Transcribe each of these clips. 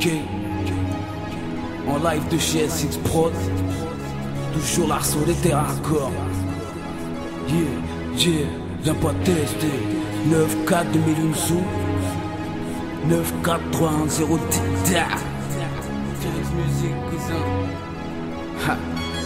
Ok. En live de chez SX Prod. Toujours l'arceau des terres hardcore. Yeah, viens pas tester. 9-4 2001 sous 9-4-3-1-0 Dida. Musique, cousin. Ha.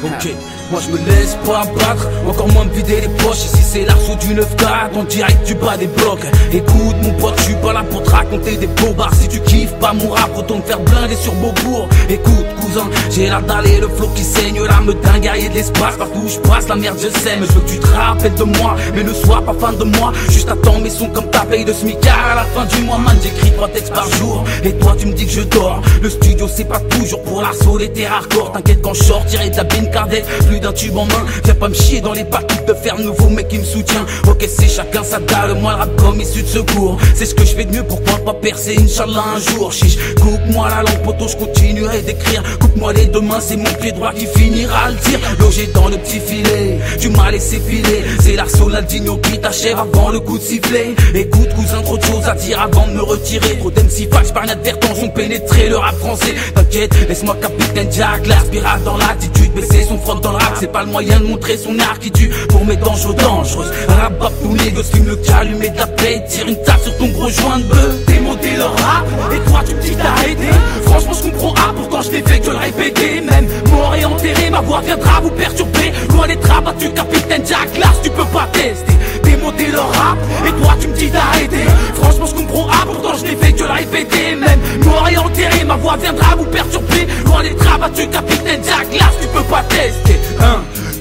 Ok, moi je me laisse pas abattre, encore moins me vider les poches. Ici c'est l'arceau du 9-4, en direct du bas des blocs. Écoute mon pote, je suis pas là pour te raconter des bobards. Si tu kiffes pas mon rap, retourne faire blinder sur Beaubourg. Écoute cousin, j'ai la dalle et le flow qui saigne, l'âme d'un guerrier de l'espace. Partout où je passe, la merde je sème. Je veux que tu te rappelles de moi, mais ne sois pas fan de moi. Juste attends mes sons comme ta paye de smicard à la fin du mois. Man, j'écris 3 textes par jour, et toi tu me dis que je dors. Le studio c'est pas toujours pour l'arceau des terres hardcore. T'inquiète quand je sors, tiré de la bine Kardec, plus d'un tube en main. Viens pas me chier dans les pattes de faire nouveau mec qui me soutient. Ok c'est chacun sa dalle, moi le rap comme issu de secours. C'est ce que je fais de mieux, pourquoi pas percer Inch'Allah un jour. Chiche, coupe-moi la langue poteau, je continuerai d'écrire. Coupe-moi les deux mains, c'est mon pied droit qui finira le tir. Logé dans le petit filet, tu m'as laissé filer. C'est l'arceau l'Aldino qui t'achève avant le coup de sifflet. Écoute cousin, trop de choses à dire avant de me retirer. Trop d'MC fax par inadvertance ont pénétré le rap français. T'inquiète, laisse-moi Capitaine Jack, l'aspirate dans l'attitude. Baisser son froc dans le rap, c'est pas le moyen de montrer son art qui tue. Pour mes dangereuses, rap bap tous les gosses, fume le calumet et de la paix. Tire une tape sur ton gros joint de bœuf. Démonter le rap, et toi tu me dis d'arrêter. Franchement je comprends pourtant je t'ai fait que le répéter. Même mort et enterré, ma voix viendra vous perturber. Loin d'être abattu, Capitaine Jack, Lars tu peux pas tester. Démonter le rap, et toi tu me dis d'arrêter. Franchement je comprends pourtant je t'ai fait que le répéter. Même mort et enterré, ma voix viendra vous perturber. Loin d'être abattu, Capitaine Jack, Lars tu peux pas tester.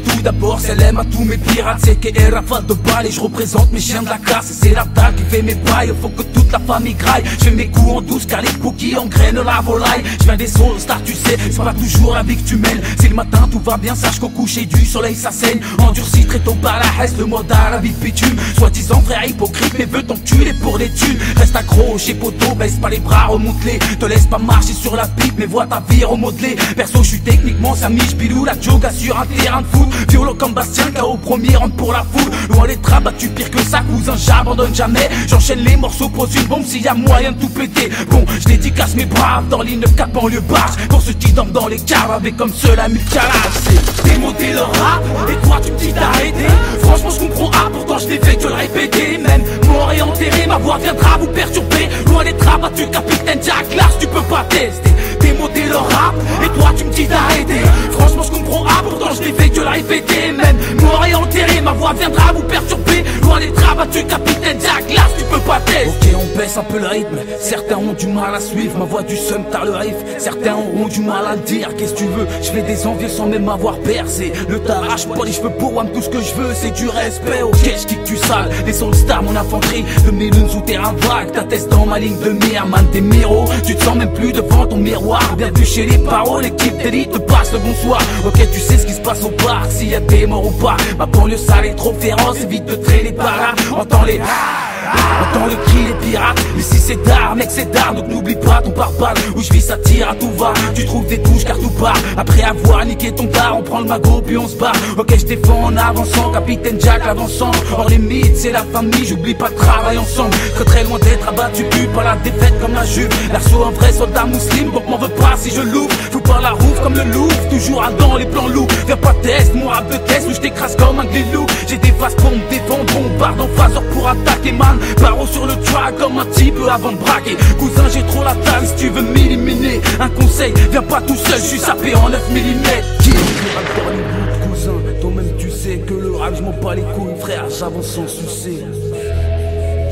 Tout d'abord c'est l'aime à tous mes pirates, c'est qu'elle rafale de balles et je représente mes chiens de la classe. Et c'est la dalle qui fait mes bails, faut que toute la famille graille. Je fais mes coups en douce car les cookies engrainent la volaille. Je viens des soul stars tu sais, c'est pas toujours la vie que tu mènes. C'est le matin tout va bien, sache qu'au coucher du soleil ça saigne. Endurci très tôt par la haisse, le mode à la vie bitume. Soi-disant frère hypocrite mais veut t'enculer pour les thunes. Reste accroché poteau, baisse pas les bras, remonte-les. Te laisse pas marcher sur la pipe mais vois ta vie remodelée. Perso je suis techniquement Samiche Pilou, la joga sur un terrain de foot. Violent comme Bastien, KO premier rentre pour la foule. Loin d'être abattu, pire que ça, cousin, j'abandonne jamais. J'enchaîne les morceaux, pose une bombe s'il y a moyen de tout péter. Bon, je dédicace mes braves dans l'île 9-4 banlieue barge. Pour ceux qui dorment dans les caves avec comme seul ami de calage. C'est démonter le rap, et toi tu me dis d'arrêter. Franchement je comprends pourtant je t'ai fait que le répéter. Même mort et enterré, ma voix viendra vous perturber. Loin d'être abattu, Capitaine Jack, Lars tu peux pas tester. Démonter le rap, et toi tu me dis d'arrêter. Franchement je comprends pourtant je t'ai fait que le répéter. Même mort et enterré, ma voix viendra vous perturber. Loin d'être abattu, Capitaine Jack, Lars tu peux pas tester. Ok on baisse un peu le rythme, certains ont du mal à suivre. Ma voix du seum tard le riff, certains auront du mal à le dire. Qu'est-ce que tu veux, je fais des envieux sans même avoir percé. Le t'arrache pas les cheveux pour moi, tout ce que je veux c'est du respect. Ok je kick tu sale, les soul stars mon infanterie. Le Melun sous terrain vague, ta tête dans ma ligne de mire. Man des miros, tu te sens même plus devant ton miroir. Bienvenue chez les paroles, l'équipe d'élite te passe le bonsoir. Ok tu sais ce qui se passe au parc, s'il y a des morts ou pas. Ma banlieue sale est trop féroce, évite de traîner par là. Entends les entends le cri des pirates. Ici c'est d'art, mec c'est d'art, donc n'oublie pas ton pare-balles. Où je vis ça tire à tout va, tu trouves des touches car tout part. Après avoir niqué ton bar, on prend le magot puis on se barre. Ok je défends en avançant, Capitaine Jack l'avançant. Hors limite c'est la famille, j'oublie pas de travailler ensemble. Très très loin d'être abattu, plus par la défaite comme la Juve. L'arceau un vrai soldat musulman, donc m'en veux pas si je l'ouvre. Faut pas la rouvre comme le Louvre, toujours dans les plans loups. Viens pas test, mon rap de test où je t'écrase comme un glilou. J'ai des vases pour me défendre, bombarde en phaseur pour attaquer man. Barreau sur le track comme un petit peu avant de braquer. Cousin j'ai trop la taille si tu veux m'éliminer. Un conseil, viens pas tout seul, je suis sapé en 9 mm. Qui le rap Hollywood, cousin, toi-même tu sais que le rap je m'en bats les couilles frère, j'avance sans souci.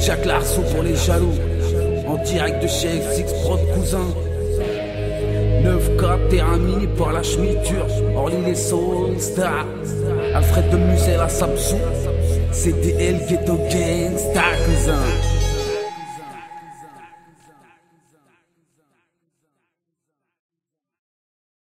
Jack l'arceau pour les jaloux, en direct de chez SX Prod cousin. 9-4, terrain mini par la chemiture. Orly les soul stars, Alfred de Musel à Samsung. CDL Ghetto Gangsta cousin.